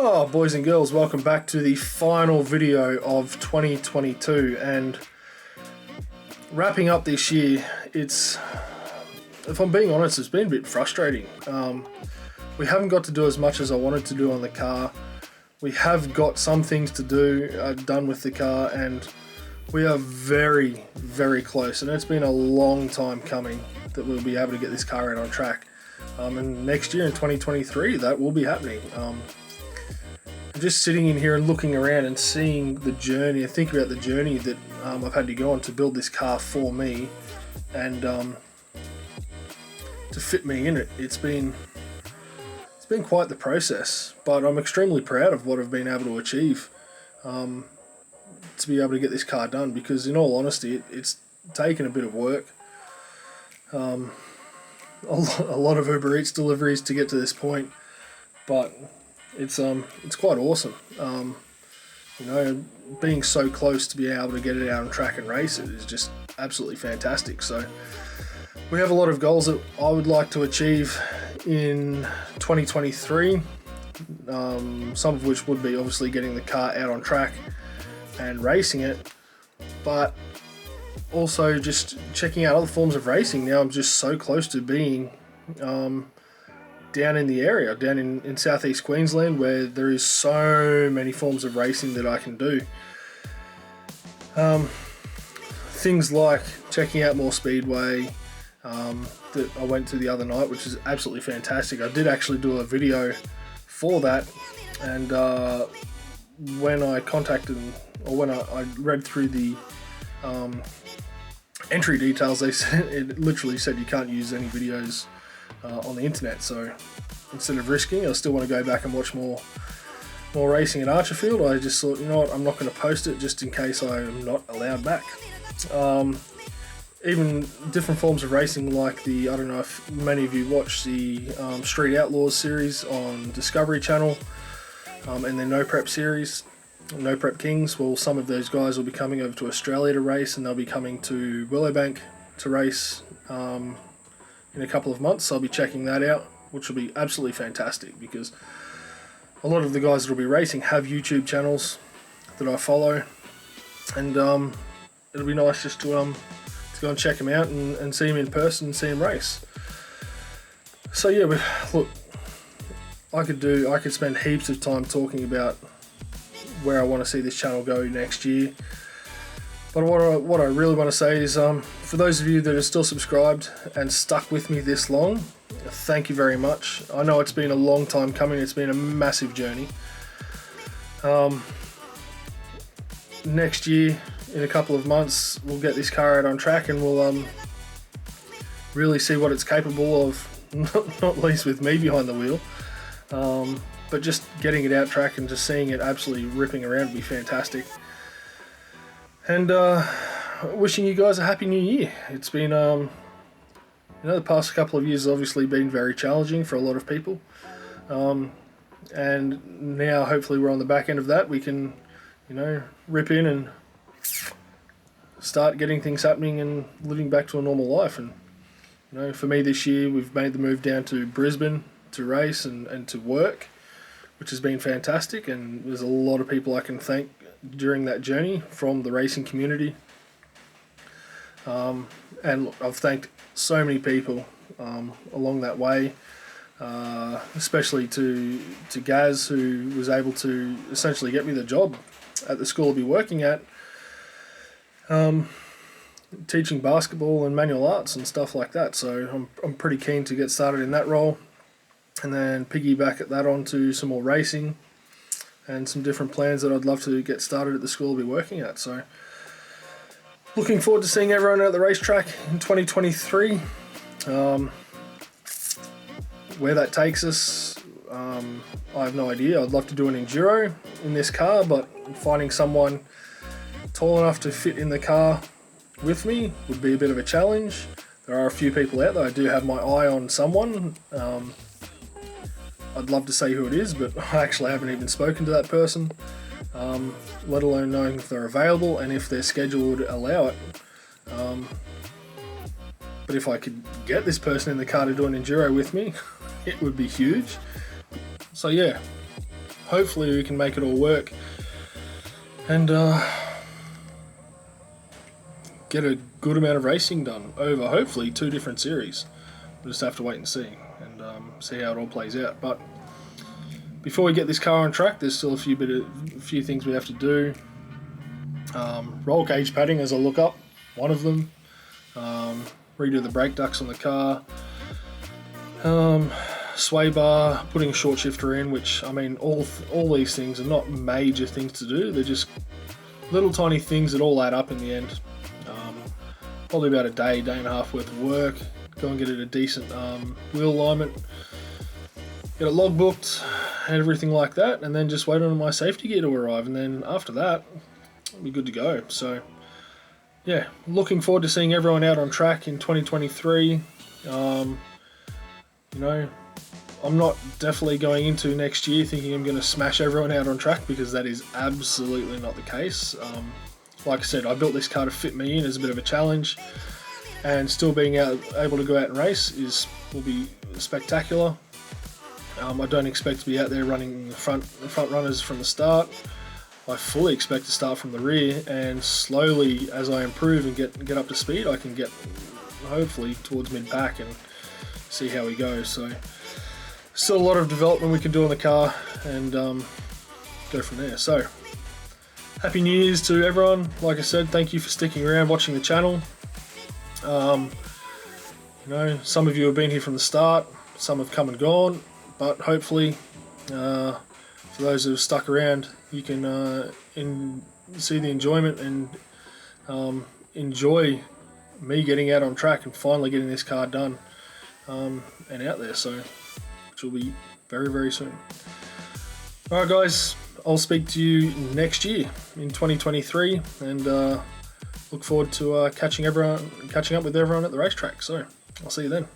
Oh, boys and girls, welcome back to the final video of 2022, and wrapping up this year. If I'm being honest, it's been a bit frustrating. We haven't got to do as much as I wanted to do on the car. We have got some things to do done with the car, and we are very, very close, and it's been a long time coming that we'll be able to get this car out on track. And next year in 2023, that will be happening. Just sitting in here and looking around and seeing the journey, and thinking about the journey that I've had to go on to build this car for me, and to fit me in it. It's been quite the process, but I'm extremely proud of what I've been able to achieve to be able to get this car done, because in all honesty, it's taken a bit of work. A lot of Uber Eats deliveries to get to this point, but it's quite awesome. Being so close to be able to get it out on track and race it is just absolutely fantastic. So we have a lot of goals that I would like to achieve in 2023, some of which would be obviously getting the car out on track and racing it, but also just checking out other forms of racing. Now I'm just so close to being down in the area, down in southeast Queensland, where there is so many forms of racing that I can do. Things like checking out Moore Speedway that I went to the other night, which is absolutely fantastic. I did actually do a video for that, and when I contacted, or when I read through the entry details, they said, it literally said you can't use any videos on the internet. So instead of risking, I still want to go back and watch more racing at Archerfield. I just thought, you know what, I'm not going to post it just in case I am not allowed back. Even different forms of racing, like I don't know if many of you watch the Street Outlaws series on Discovery Channel, and their No Prep series, No Prep Kings. Well, some of those guys will be coming over to Australia to race, and they'll be coming to Willowbank to race in a couple of months. So I'll be checking that out, which will be absolutely fantastic, because a lot of the guys that will be racing have YouTube channels that I follow, and it'll be nice just to go and check them out and see them in person and see them race. So yeah, look, I could spend heaps of time talking about where I want to see this channel go next year. But what I really want to say is, for those of you that are still subscribed and stuck with me this long, thank you very much. I know it's been a long time coming. It's been a massive journey. Next year, in a couple of months, we'll get this car out on track, and we'll really see what it's capable of, not least with me behind the wheel. But just getting it out track and just seeing it absolutely ripping around would be fantastic. And wishing you guys a happy new year. It's been, the past couple of years has obviously been very challenging for a lot of people. And now hopefully we're on the back end of that. We can, rip in and start getting things happening and living back to a normal life. And, for me this year, we've made the move down to Brisbane to race and to work, which has been fantastic. And there's a lot of people I can thank during that journey from the racing community. And look, I've thanked so many people along that way, especially to Gaz, who was able to essentially get me the job at the school I'll be working at, teaching basketball and manual arts and stuff like that. So I'm pretty keen to get started in that role, and then piggyback at that onto some more racing and some different plans that I'd love to get started at the school I'll be working at. So looking forward to seeing everyone at the racetrack in 2023. Where that takes us, I have no idea. I'd love to do an enduro in this car, but finding someone tall enough to fit in the car with me would be a bit of a challenge. There are a few people out there. I do have my eye on someone. I'd love to say who it is, but I actually haven't even spoken to that person, let alone knowing if they're available and if their schedule would allow it. But if I could get this person in the car to do an enduro with me, it would be huge. So yeah, hopefully we can make it all work and get a good amount of racing done over hopefully 2 different series. We'll just have to wait and see see how it all plays out. But before we get this car on track, there's still a few things we have to do. Roll cage padding as I look up, one of them. Redo the brake ducts on the car. Sway bar, putting a short shifter in, which, I mean, all these things are not major things to do. They're just little tiny things that all add up in the end. Probably about a day and a half worth of work. Go and get it a decent wheel alignment, get it log booked, and everything like that, and then just wait on my safety gear to arrive, and then after that, I'll be good to go. So, yeah, looking forward to seeing everyone out on track in 2023. You know, I'm not definitely going into next year thinking I'm going to smash everyone out on track, because that is absolutely not the case. Like I said, I built this car to fit me in as a bit of a challenge, and still being able to go out and race will be spectacular. I don't expect to be out there running the front runners from the start. I fully expect to start from the rear, and slowly as I improve and get up to speed, I can get hopefully towards mid-pack and see how we go. So still a lot of development we can do on the car, and go from there. So Happy New Year's to everyone. Like I said, thank you for sticking around watching the channel. You know, some of you have been here from the start, some have come and gone, but hopefully for those who have stuck around, you can see the enjoyment and enjoy me getting out on track and finally getting this car done and out there, so which will be very, very soon. Alright guys, I'll speak to you next year in 2023, and look forward to catching up with everyone at the racetrack. So I'll see you then.